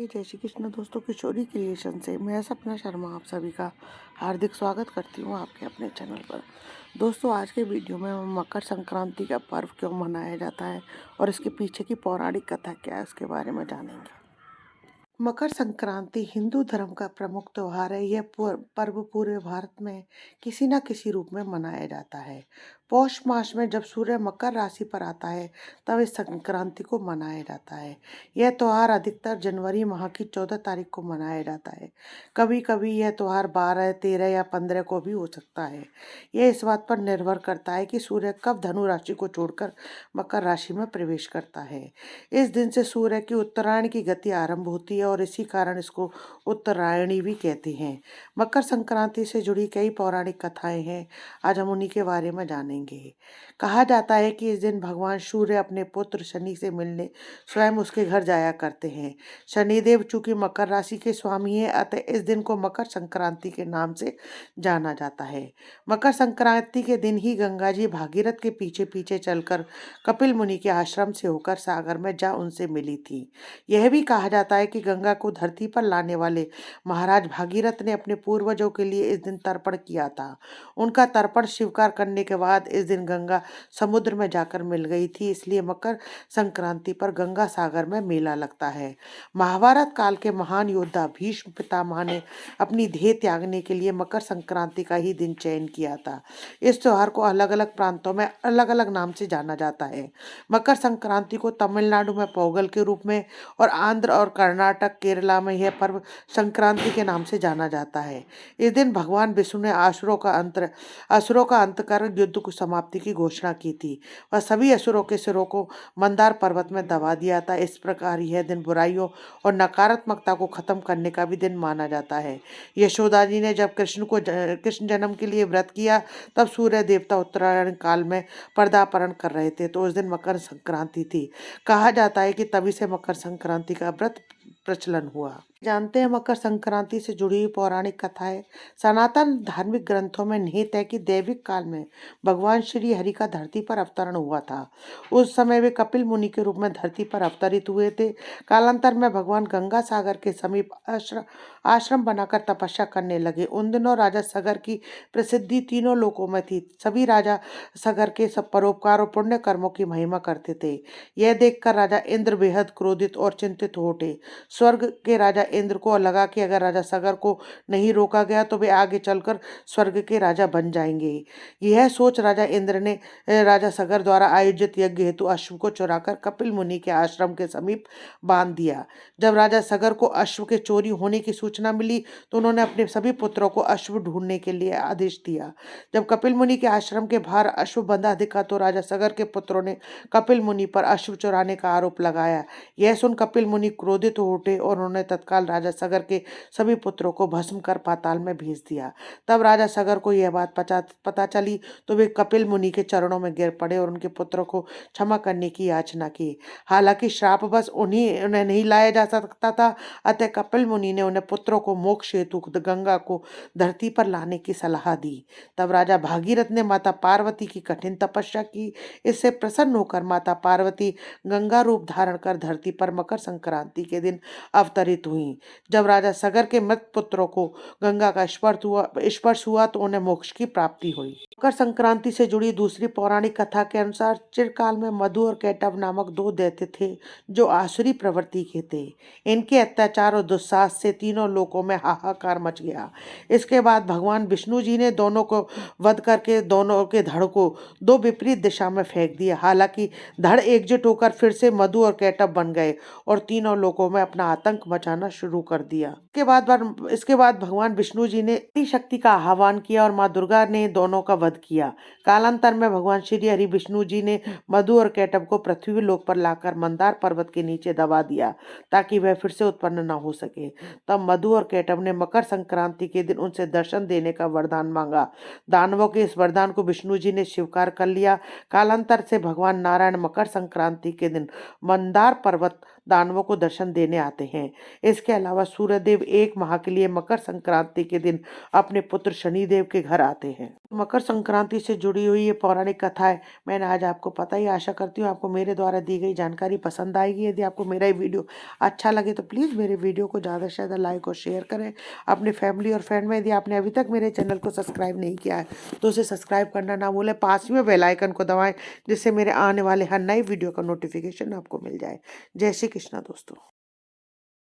जय श्री कृष्ण दोस्तों, किशोरी क्रिएशन से मैं सपना शर्मा आप सभी का हार्दिक स्वागत करती हूँ आपके अपने चैनल पर। दोस्तों, आज के वीडियो में हम मकर संक्रांति का पर्व क्यों मनाया जाता है और इसके पीछे की पौराणिक कथा क्या है उसके बारे में जानेंगे। मकर संक्रांति हिंदू धर्म का प्रमुख त्योहार है। यह पर्व पूरे भारत में किसी न किसी रूप में मनाया जाता है। पौष मास में जब सूर्य मकर राशि पर आता है तब इस संक्रांति को मनाया जाता है। यह त्योहार अधिकतर जनवरी माह की 14 तारीख को मनाया जाता है। कभी कभी यह त्योहार 12, 13 या 15 को भी हो सकता है। यह इस बात पर निर्भर करता है कि सूर्य कब धनु राशि को छोड़कर मकर राशि में प्रवेश करता है। इस दिन से सूर्य की उत्तरायण की गति आरंभ होती है और इसी कारण इसको उत्तरायणी भी कहते हैं। मकर संक्रांति से जुड़ी कई पौराणिक कथाएं हैं, आज हम उन्हीं के बारे में जानेंगे। कहा जाता है कि इस दिन भगवान सूर्य अपने पुत्र शनि से मिलने स्वयं उसके घर जाया करते हैं। शनिदेव चूंकि मकर राशि के स्वामी हैं, अतः इस दिन को मकर संक्रांति के नाम से जाना जाता है। मकर संक्रांति के दिन ही गंगा जी भागीरथ के पीछे पीछे चलकर कपिल मुनि के आश्रम से होकर सागर में जा उनसे मिली थी। यह भी कहा जाता है कि गंगा को धरती पर लाने वाले महाराज भागीरथ ने अपने पूर्वजों के लिए इस दिन तर्पण किया था। उनका तर्पण स्वीकार करने के बाद इस दिन गंगा समुद्र में जाकर मिल गई थी, इसलिए मकर संक्रांति पर गंगा सागर में मेला लगता है। महाभारत काल के महान योद्धा भीष्म पितामह ने अपनी देह त्यागने के लिए मकर संक्रांति का ही दिन चयन किया था। इस त्योहार को अलग अलग प्रांतों में अलग अलग नाम से जाना जाता है। मकर संक्रांति को तमिलनाडु में पोंगल के रूप में और आंध्र और कर्नाटक केरला में यह पर्व संक्रांति के नाम से जाना जाता है। इस दिन भगवान विष्णु ने असुरों का अंत कर युद्ध की समाप्ति की घोषणा की थी। वह सभी असुरों के सिरों को मंदार पर्वत में दबा दिया था। इस प्रकार यह दिन बुराइयों और नकारात्मकता को खत्म करने का भी दिन माना जाता है। यशोदा जी ने जब कृष्ण जन्म के लिए व्रत किया तब सूर्य देवता उत्तरायण काल में पर्दापरण कर रहे थे, तो उस दिन मकर संक्रांति थी। कहा जाता है कि तभी से मकर संक्रांति का व्रत प्रचलन हुआ। जानते हैं मकर संक्रांति से जुड़ी हुई पौराणिक कथाएं। सनातन धार्मिक ग्रंथों में निहित है कि दैविक काल में भगवान श्री हरि का धरती पर अवतरण हुआ था। उस समय वे कपिल मुनि के रूप में धरती पर अवतरित हुए थे। कालांतर में भगवान गंगा सागर के समीप आश्रम बनाकर तपस्या करने लगे। उन दिनों राजा सगर की प्रसिद्धि तीनों लोकों में थी। सभी राजा सगर के सब परोपकार और पुण्य कर्मों की महिमा करते थे। यह देखकर राजा इंद्र बेहद क्रोधित और चिंतित हो उठे। स्वर्ग के राजा इंद्र को लगा कि अगर राजा सगर को नहीं रोका गया तो वे आगे चलकर स्वर्ग के राजा बन जाएंगे। यह सोच राजा इंद्र ने राजा सगर द्वारा आयोजित यज्ञ हेतु अश्व को चुराकर कपिल मुनि के आश्रम के समीप बांध दिया। जब राजा सगर को अश्व के चोरी होने की सूचना मिली तो उन्होंने अपने सभी पुत्रों को अश्व ढूंढने के लिए आदेश दिया। जब कपिल मुनि के आश्रम के बाहर अश्व बंधा दिखा तो राजा सगर के पुत्रों ने कपिल मुनि पर अश्व चुराने का आरोप लगाया। यह सुन कपिल मुनि क्रोधित हो उठे और उन्होंने तत्काल राजा सगर के सभी पुत्रों को भस्म कर पाताल में भेज दिया। तब राजा सगर को यह बात पता चली तो वे कपिल मुनि के चरणों में गिर पड़े और उनके पुत्रों को क्षमा करने की याचना की। हालांकि श्राप बस उन्हें नहीं लाया जा सकता था, अतः कपिल मुनि ने उन्हें पुत्रों को मोक्ष हेतु गंगा को धरती पर लाने की सलाह दी। तब राजा भागीरथ ने माता पार्वती की कठिन तपस्या की। इससे प्रसन्न होकर माता पार्वती गंगा रूप धारण कर धरती पर मकर संक्रांति के दिन अवतरित हुई। जब राजा सगर के मृत पुत्रों को गंगा का स्पर्श हुआ तो उन्हें मोक्ष की प्राप्ति हुई। मकर संक्रांति से जुड़ी दूसरी पौराणिक कथा के अनुसार चिरकाल में मधु और कैटभ नामक दो दैत्य थे जो आसुरी प्रवृत्ति के थे। इनके अत्याचार और दुस्साहस से तीनों लोकों में हाहाकार मच गया। इसके बाद भगवान विष्णु जी ने दोनों को वध करके दोनों के धड़ को दो विपरीत दिशा में फेंक दिया। हालांकि धड़ एकजुट होकर फिर से मधु और कैटभ बन गए और तीनों लोकों में अपना आतंक मचाना शुरू कर दिया। इसके बाद भगवान विष्णु जी ने शक्ति का आह्वान किया और माँ दुर्गा ने दोनों का वध किया। कालांतर में भगवान श्री हरि विष्णु जी ने मधु और कैटभ को पृथ्वी लोक पर लाकर मंदार पर्वत के नीचे दबा दिया ताकि वह फिर से उत्पन्न न हो सके। तब मधु और कैटभ ने मकर संक्रांति के दिन उनसे दर्शन देने का वरदान मांगा। दानवों के इस वरदान को विष्णु जी ने स्वीकार कर लिया। कालांतर से भगवान नारायण मकर संक्रांति के दिन मंदार पर्वत दानवों को दर्शन देने आते हैं। इसके अलावा सूर्यदेव 1 माह के लिए मकर संक्रांति के दिन अपने पुत्र शनिदेव के घर आते हैं। मकर संक्रांति से जुड़ी हुई ये पौराणिक कथाएं मैंने आज आपको बताई। आशा करती हूँ आपको मेरे द्वारा दी गई जानकारी पसंद आएगी। यदि आपको मेरा ये वीडियो अच्छा लगे तो प्लीज़ मेरे वीडियो को ज़्यादा से ज़्यादा लाइक और शेयर करें अपने फैमिली और फ्रेंड में। यदि आपने अभी तक मेरे चैनल को सब्सक्राइब नहीं किया है तो उसे सब्सक्राइब करना ना भूलें, पास में बेल आइकन को दबाएं जिससे मेरे आने वाले हर नए वीडियो का नोटिफिकेशन आपको मिल जाए। जय श्री कृष्णा दोस्तों।